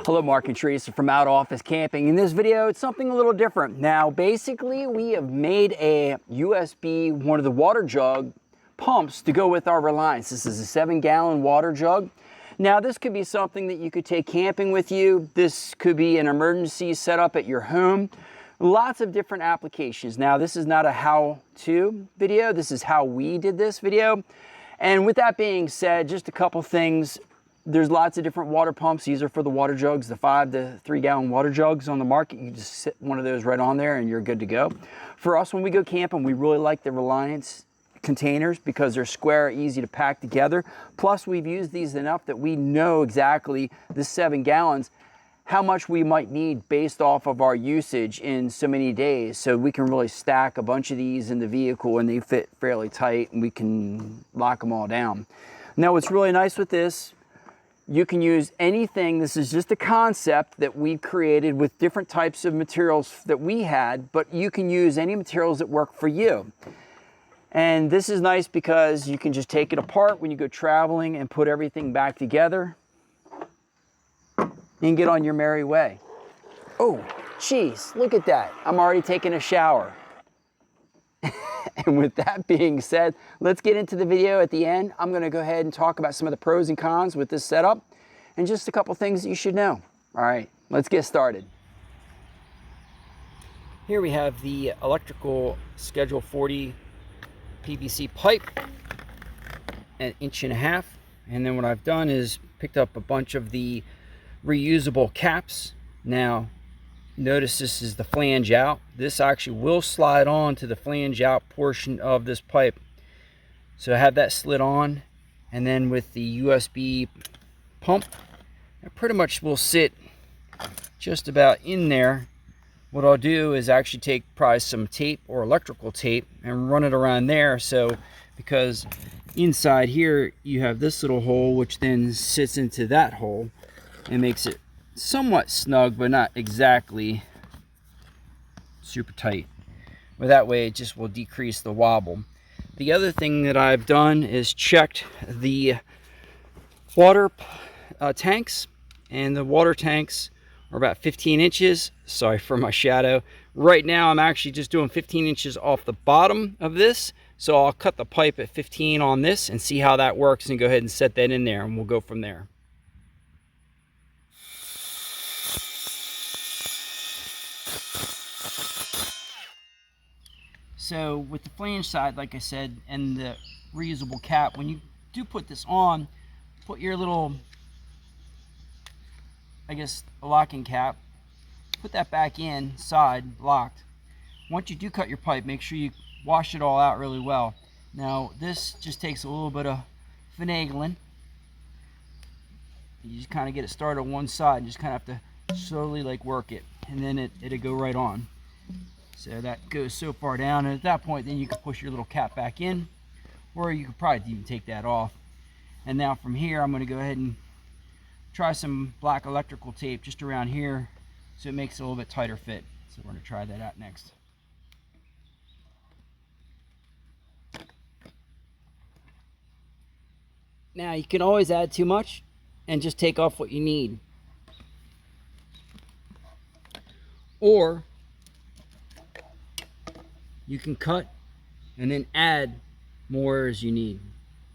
Hello, Mark and Teresa from Out Office Camping. In this video, it's something a little different. Now, basically, we have made a USB, one of the water jug pumps to go with our Reliance. This is a 7-gallon water jug. Now, this could be something that you could take camping with you. This could be an emergency setup at your home. Lots of different applications. Now, this is not a how-to video. This is how we did this video. And with that being said, just a couple things. There's lots of different water pumps. These are for the water jugs, the 5 to 3 gallon water jugs on the market. You just sit one of those right on there and you're good to go. For us, when we go camping, we really like the Reliance containers because they're square, easy to pack together. Plus, we've used these enough that we know exactly the 7 gallons, how much we might need based off of our usage in so many days. So we can really stack a bunch of these in the vehicle and they fit fairly tight and we can lock them all down. Now, what's really nice with this, you can use anything. This is just a concept that we created with different types of materials that we had, but you can use any materials that work for you. And this is nice because you can just take it apart when you go traveling and put everything back together and get on your merry way. Oh, geez, look at that. I'm already taking a shower. And with that being said, let's get into the video at the end. I'm gonna go ahead and talk about some of the pros and cons with this setup and just a couple things that you should know. All right, let's get started. Here we have the electrical Schedule 40 PVC pipe, 1.5 inches. And then what I've done is picked up a bunch of the reusable caps. Now, notice this is the flange out. This actually will slide on to the flange out portion of this pipe. So I have that slid on, and then with the USB pump, it pretty much will sit just about in there. What I'll do is actually take probably some tape or electrical tape and run it around there. So because inside here you have this little hole which then sits into that hole and makes it somewhat snug, but not exactly super tight. Well, that way it just will decrease the wobble. The other thing that I've done is checked the water tanks, and the water tanks are about 15 inches. Sorry for my shadow. Right now I'm actually just doing 15 inches off the bottom of this, so I'll cut the pipe at 15 on this and see how that works and go ahead and set that in there, and we'll go from there. So with the flange side, like I said, and the reusable cap, when you do put this on, put your little, I guess, a locking cap, put that back in, side locked. Once you do cut your pipe, make sure you wash it all out really well. Now, this just takes a little bit of finagling. You just kind of get it started on one side and just kind of have to slowly like work it, and then it'll go right on. So that goes so far down, and at that point then you can push your little cap back in, or you could probably even take that off. And now from here I'm going to go ahead and try some black electrical tape just around here so it makes it a little bit tighter fit. So we're going to try that out next. Now you can always add too much and just take off what you need, or you can cut and then add more as you need.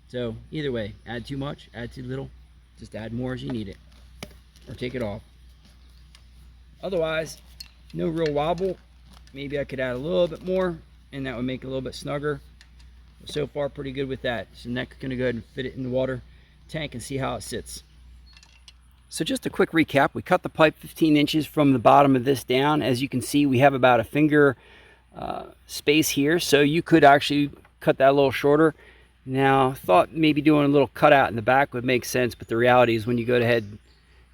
So either way, add too much, add too little, just add more as you need it, or take it off. Otherwise, no real wobble. Maybe I could add a little bit more and that would make it a little bit snugger. But so far pretty good with that. So next I'm gonna go ahead and fit it in the water tank and see how it sits. So just a quick recap, we cut the pipe 15 inches from the bottom of this down. As you can see, we have about a finger space here, so you could actually cut that a little shorter. Now, thought maybe doing a little cutout in the back would make sense, but the reality is when you go ahead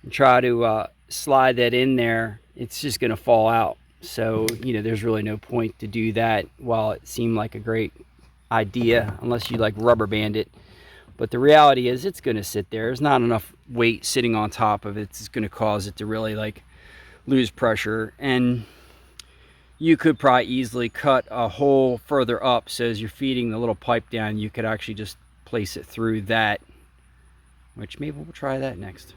and try to slide that in there, it's just going to fall out. So, you know, there's really no point to do that while it seemed like a great idea, unless you like rubber band it. But the reality is it's going to sit there. There's not enough weight sitting on top of it. It's going to cause it to really like lose pressure. And you could probably easily cut a hole further up, so as you're feeding the little pipe down, you could actually just place it through that which maybe we'll try that next.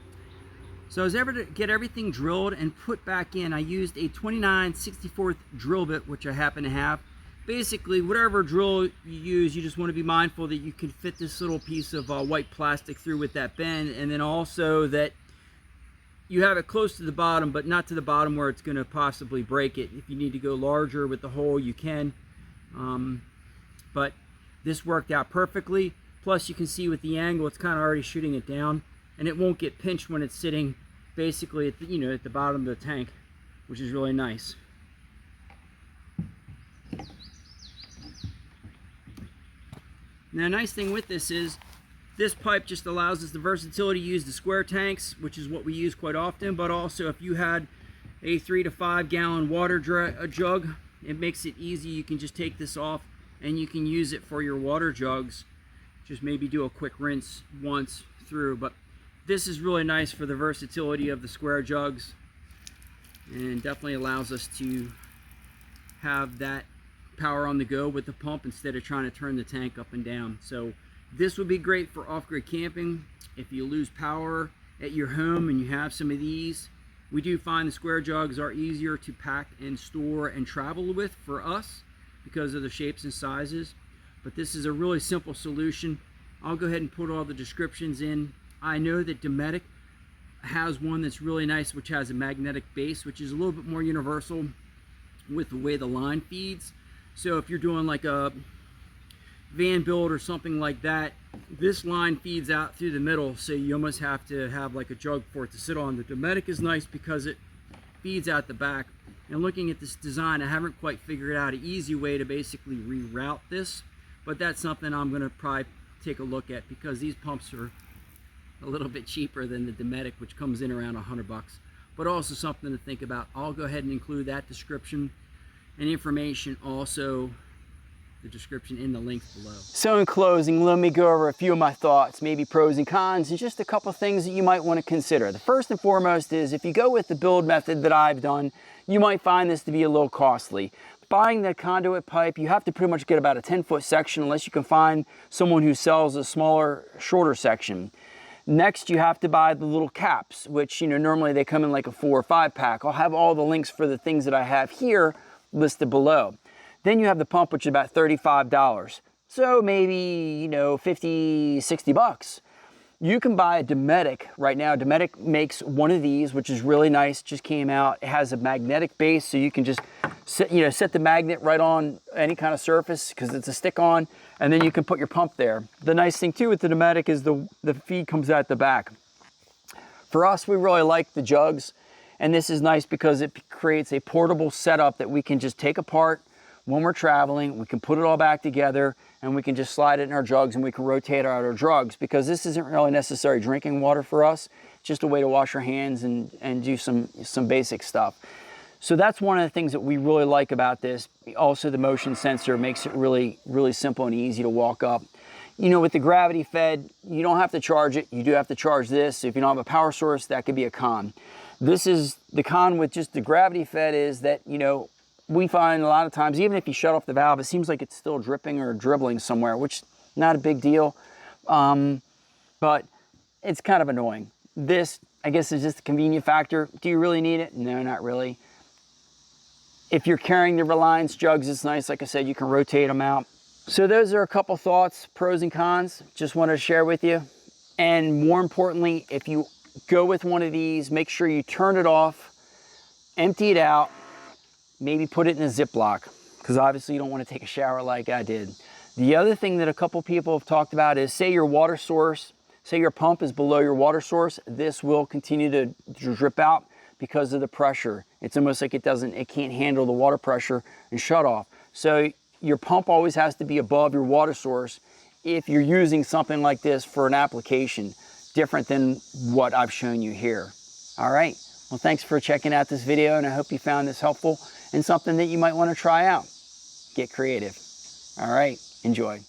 So I was able to get everything drilled and put back in. I used a 29/64 drill bit, which I happen to have. Basically, whatever drill you use, you just want to be mindful that you can fit this little piece of white plastic through with that bend, and then also that you have it close to the bottom, but not to the bottom where it's going to possibly break it. If you need to go larger with the hole, you can. But this worked out perfectly. Plus, you can see with the angle, it's kind of already shooting it down, and it won't get pinched when it's sitting basically at the, at the bottom of the tank, which is really nice. Now, a nice thing with this is this pipe just allows us the versatility to use the square tanks, which is what we use quite often, but also if you had a 3 to 5 gallon water jug, it makes it easy. You can just take this off and you can use it for your water jugs. Just maybe do a quick rinse once through, but this is really nice for the versatility of the square jugs, and definitely allows us to have that power on the go with the pump instead of trying to turn the tank up and down. So this would be great for off-grid camping. If you lose power at your home and you have some of these, we do find the square jugs are easier to pack and store and travel with for us because of the shapes and sizes. But this is a really simple solution. I'll go ahead and put all the descriptions in. I know that Dometic has one that's really nice, which has a magnetic base, which is a little bit more universal with the way the line feeds. So if you're doing like a van build or something like that, this line feeds out through the middle, so you almost have to have like a jug for it to sit on. The Dometic is nice because it feeds out the back. And looking at this design, I haven't quite figured out an easy way to basically reroute this, but that's something I'm going to probably take a look at, because these pumps are a little bit cheaper than the Dometic, which comes in around $100, but also something to think about. I'll go ahead and include that description and information, also the description in the links below. So in closing, let me go over a few of my thoughts, maybe pros and cons, and just a couple things that you might want to consider. The first and foremost is, if you go with the build method that I've done, you might find this to be a little costly. Buying the conduit pipe, you have to pretty much get about a 10-foot section, unless you can find someone who sells a smaller, shorter section. Next, you have to buy the little caps, which, normally they come in like a 4 or 5 pack. I'll have all the links for the things that I have here listed below. Then you have the pump, which is about $35. So maybe, 50, 60 bucks. You can buy a Dometic right now. Dometic makes one of these, which is really nice, just came out. It has a magnetic base, so you can just set the magnet right on any kind of surface, because it's a stick-on, and then you can put your pump there. The nice thing too with the Dometic is the feed comes out the back. For us, we really like the jugs, and this is nice because it creates a portable setup that we can just take apart when we're traveling. We can put it all back together, and we can just slide it in our jugs, and we can rotate out our jugs, because this isn't really necessary drinking water for us. It's just a way to wash our hands and do some basic stuff. So that's one of the things that we really like about this. Also, the motion sensor makes it really, really simple and easy to walk up. With the gravity fed, you don't have to charge it. You do have to charge this. So if you don't have a power source, that could be a con. This is the con with just the gravity fed, is that, we find a lot of times, even if you shut off the valve, it seems like it's still dripping or dribbling somewhere, which not a big deal, but it's kind of annoying. This, I guess, is just a convenient factor. Do you really need it? No, not really. If you're carrying the Reliance jugs, it's nice. Like I said, you can rotate them out. So those are a couple thoughts, pros and cons, just wanted to share with you. And more importantly, if you go with one of these, make sure you turn it off, empty it out, maybe put it in a Ziploc, because obviously you don't want to take a shower like I did. The other thing that a couple people have talked about is, say your water source, say your pump is below your water source, this will continue to drip out because of the pressure. It's almost like it can't handle the water pressure and shut off. So your pump always has to be above your water source if you're using something like this for an application different than what I've shown you here. All right, well, thanks for checking out this video, and I hope you found this helpful and something that you might want to try out. Get creative. All right, enjoy.